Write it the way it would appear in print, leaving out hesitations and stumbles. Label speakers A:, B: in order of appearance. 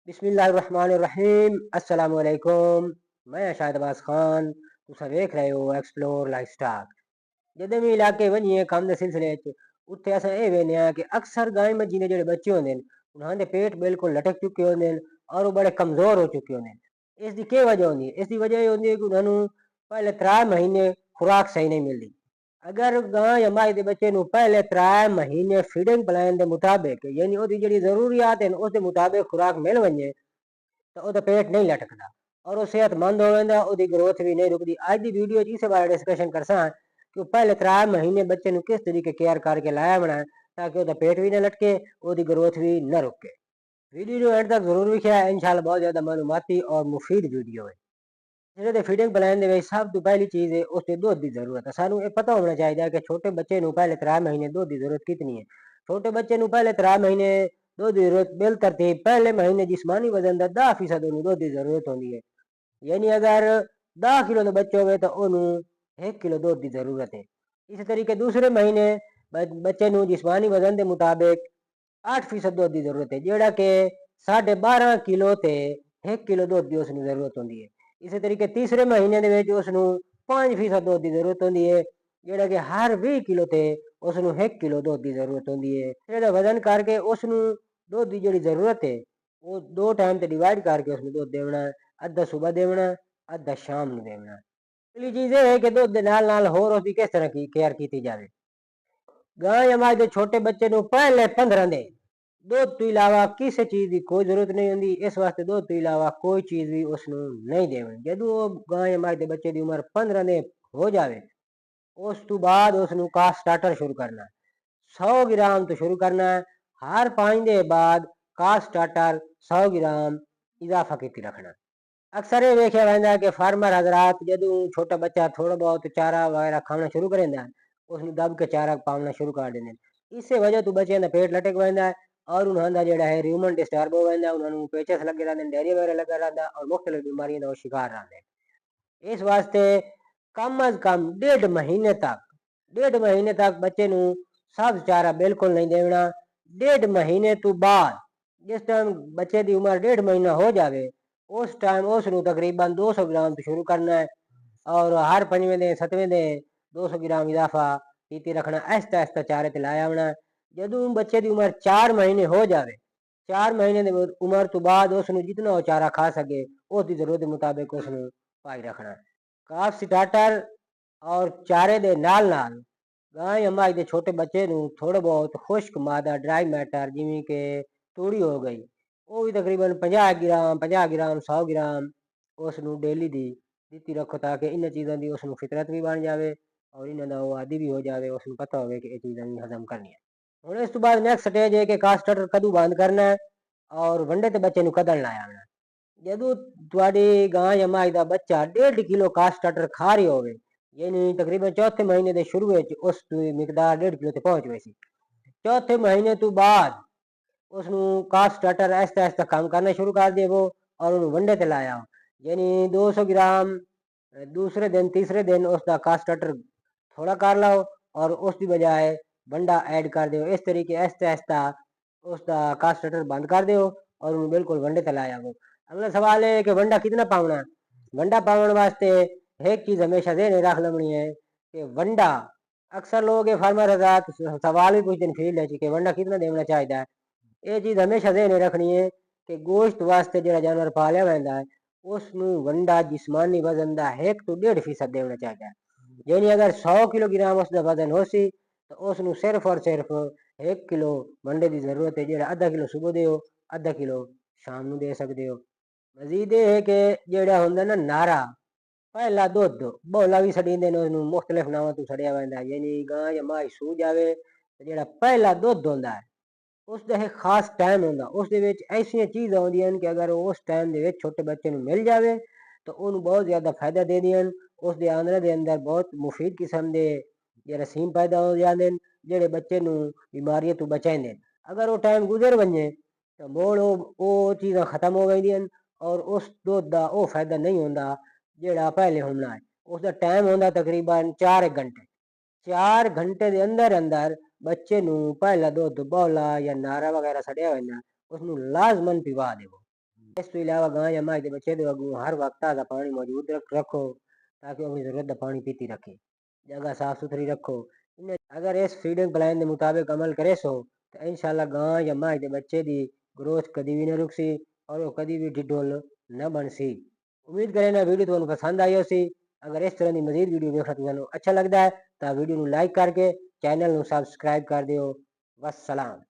A: बिस्मिल्लाहिर्रहमानिर्रहीम अस्सलाम वालेकुम। मैं शाहिद अब्बास खान। तुसा देख रहे हो एक्सप्लोर लाइफस्टाइल। जदे भी इलाके वनिए कम दे सिलसिले च उत्थे असां एह् वेखने आं कि अक्सर गाय मज्जी दे जेह्ड़े बच्चे होंदे न उन्हां दे पेट बिल्कुल लटक चुके होंदे न और वो बड़े कमजोर हो चुके होंदे न। इसदी केह् वजह होंदी है? इसदी वजह एह् होंदी है कि उन्हां नू पहले 3 महीने खुराक सही नहीं मिलदी। अगर गां या माई दे बच्चे नू पहले 3 महीने फीडिंग प्लान के मुताबिक यानी ओदी जेह्ड़ी जरूरियात है उसके मुताबिक खुराक मिल वञे तो ਉਹਦਾ पेट नहीं लटकता और वो सेहतमंद हो जाता, उसकी ग्रोथ भी नहीं रुकती। आज की वीडियो इस बारे डिस्कशन करसा कि पहले 3 महीने बच्चे को किस तरीके केयर करके लाया बनाए ताकि उसका पेट भी न लटके, उसकी ग्रोथ भी न रुके। वीडियो जो एंड तक जरूर देखिए, इंशाल्लाह बहुत ज्यादा मालूमाती और मुफीद वीडियो है। ਜਿਹੜੇ ਫੀਡਿੰਗ ਪਲਾਨ ਦੇ ਵਿੱਚ ਸਭ ਤੋਂ ਪਹਿਲੀ ਚੀਜ਼ ਹੈ ਉਸ ਤੇ ਦੁੱਧ ਦੀ ਜ਼ਰੂਰਤ ਹੈ। ਸਾਨੂੰ ਇਹ ਪਤਾ ਹੋਣਾ ਚਾਹੀਦਾ ਹੈ ਕਿ ਛੋਟੇ ਬੱਚੇ ਨੂੰ ਪਹਿਲੇ 3 ਮਹੀਨੇ ਦੁੱਧ ਦੀ ਜ਼ਰੂਰਤ कितनी है। छोटे बच्चे ਨੂੰ ਪਹਿਲੇ 3 महीने दुध की जरूरत बिल तरतीब पहले महीने जिस्मानी वजन का 10% दुध की जरूरत होती है। यानी अगर 10 किलो का बच्चा हो तो उन्होंने 1 किलो दुध की जरूरत है। इस तरीके दूसरे महीने बच्चे को जिस्मानी वजन के मुताबिक 8% दुध की जरूरत है, जोड़ा कि 12.5 किलो ते 1 किलो दुध की उसकी जरूरत होती है। इस तरीके तीसरे महीने उसनू 5% दुध की जरूरत होती है, जोड़ा कि हर 20 किलो ते उसनू 1 किलो दुध की जरूरत होती है। जेड़ा वजन करके उसनू दुध की जी जरूरत है वो 2 टाइम से डिवाइड करके उसमें दुध देना, अद्धा सुबह देना अद्धा शाम में देना। अगली चीज ये है कि दुध के नाल नाल होर उसकी किस तरह की केयर की जाए। गाय या मां दे छोटे बच्चे को पहले 15 दिन दुध तो इलावा किसी चीज की कोई जरूरत नहीं होती। इस वास्ते दुध तो इलावा कोई चीज भी उसनू नहीं देनी। जदों गाय या मां दे बच्चे की उम्र 15 दिन हो जाए उस तो बाद उसनू कास्ट स्टार्टर शुरू करना। 100 ग्राम तो शुरू करना है, हर 5 दिन बाद कास्ट स्टार्टर 100 ग्राम इजाफा की रखना। अक्सर ये वेख्या वैंदा है कि फार्मर हजरात जदों छोटा बच्चा थोड़ा बहुत चारा वगैरह खाना शुरू कर देंदा है उसनू दब के चारा पालना शुरू कर देंगे। इससे वजह तो बच्चे का पेट लटक पैंदा है और उन्होंने जोड़ा है ह्यूमन डिस्टर्ब हो जाता है, उन्होंने पेचस लगे रहते हैं, डायरिया वगैरह लगा रहता है और मुख्तलिफ बीमारियों का शिकार रहते हैं। इस वास्ते कम अज कम 1.5 महीने तक बच्चे को सब चारा बिल्कुल नहीं देना। 1.5 महीने तो बाद जिस टाइम बच्चे की उम्र 1.5 महीना हो जाए उस टाइम उसनू तकरीबन 200 ग्राम तो शुरू करना है और हर 5वें दिन 7वें दिन 200 ग्राम इजाफा की रखना। आहिस्ता आहिस्ता चारे ते लाया होना। जदों बच्चे की उम्र 4 महीने हो जाए, 4 महीने की उम्र तो बाद उसनू जितना वो चारा खा सके उसकी जरूरत के मुताबिक उसनू पाई रखना। काफ स्टार्टर और चारे दे नाल नाल गाय या मां दे छोटे बच्चे नू थोड़ा बहुत खुश्क मादा ड्राई मैटर जिमें कि तूड़ी हो गई वो भी तकरीबन 50 ग्राम 100 ग्राम उसनू डेली दी दिती रखो ताकि इन चीज़ों की उसनू फितरत भी बन जाए और इन्हों का वो आदि भी हो जाए, उसनू पता हो कि ये चीज़ां हजम करनी है। हुण इस तो बाद नैक्सट स्टेज है कि कास्ट स्टार्टर कदों बंद करना है और वंडे ते बच्चे नू कदन लाया होना। जदों तुहाडी गां या मां दा बच्चा 1.5 किलो कास्ट स्टार्टर खा रही होवे यानी तकरीबन चौथे महीने के शुरू में उसकी मिकदार 1.5 किलो तक पहुंच वैसी। चौथे महीने तो बाद उसनू कास्ट स्टार्टर आहिस्ता आहिस्ता काम करना शुरू कर देवो और उन्होंने वंडे ते लाया यानी 200 ग्राम दूसरे दिन तीसरे दिन उसका कास्ट स्टार्टर थोड़ा कर लो और उसकी बजाय वंडा ऐड कर दो। इस तरीके आहिस्ता आहिस्ता उसका कास्ट स्टार्टर बंद कर दो और उन्हें बिल्कुल वंडे ते लाया वो। अगला सवाल है कि वंडा कितना पावना। वंडा पावन वास्ते एक चीज हमेशा ध्यान रख लेनी है कि वंडा अक्सर लोग फार्मर हजरात सवाल भी पूछते हैं फील्ड है कि वंडा कितना देना चाहिए है। ये चीज हमेशा ध्यान रखनी है कि गोश्त वास्ते जो जानवर पालिया वैंदा है उसनू वंडा जिस्मानी वजन का 1 तो 1.5% देना चाहिए। यानी अगर 100 किलोग्राम उसका वजन हो सी तो उसनू सिर्फ और सिर्फ 1 किलो वंडे की जरूरत है, जो आधा किलो सुबह दो आधा किलो शाम को दे सकते हो। मजीद ये है कि जोड़ा होंगे ना नारा पहला दुध बोला भी सड़ींदे ने उसनू मुख्तलिफ नावां तो सड़िया वैंदा है। यानी गां या मां सूह जावे तो जोड़ा पहला दुध होंदा है उसका एक खास टाइम होंदा, उसदे विच ऐसियां चीज़ां होंदियां कि अगर उस टाइम दे विच छोटे बच्चे नू मिल जावे तो उन्हें बहुत ज्यादा फायदा दे दियां। उसके आंदरे दे अंदर बहुत मुफीद किस्म के जरासीम पैदा हो जाते हैं जेडे बच्चे नू बीमारियों तो बचाते हैं। अगर वो टाइम गुजर वने तो मोड़ वो चीज़ां खत्म हो गई और उस दुध का वो फायदा नहीं होंदा जेड़ा पहले होना है। उसका टाइम होंदा तकरीबन 4 घंटे। 4 घंटे के अंदर अंदर बच्चे नू पहला दुध बौला या नारा वगैरह सड़िया हुआ उसनू लाजमन पिवा देवो। इस तो इलावा गां या मझ के बच्चे दे अगू हर वक्त ताज़ा पानी मौजूद रखो ताकि अपनी जरूरत का पानी पीती रखे। जगह साफ सुथरी रखो। अगर इस फीडिंग प्लान के मुताबिक अमल करे सो तो इंशाल्लाह गां या मझ के बच्चे की ग्रोथ कभी भी न रुकसी और वो कभी भी ढिडोल न बनसी। उम्मीद करें ना वीडियो तुहानू पसंद आई होसी। अगर इस तरह की मजीद वीडियो देखना तुहानू अच्छा लगता है तो वीडियो लाइक करके चैनल सब्सक्राइब कर दियो। वस्सलाम।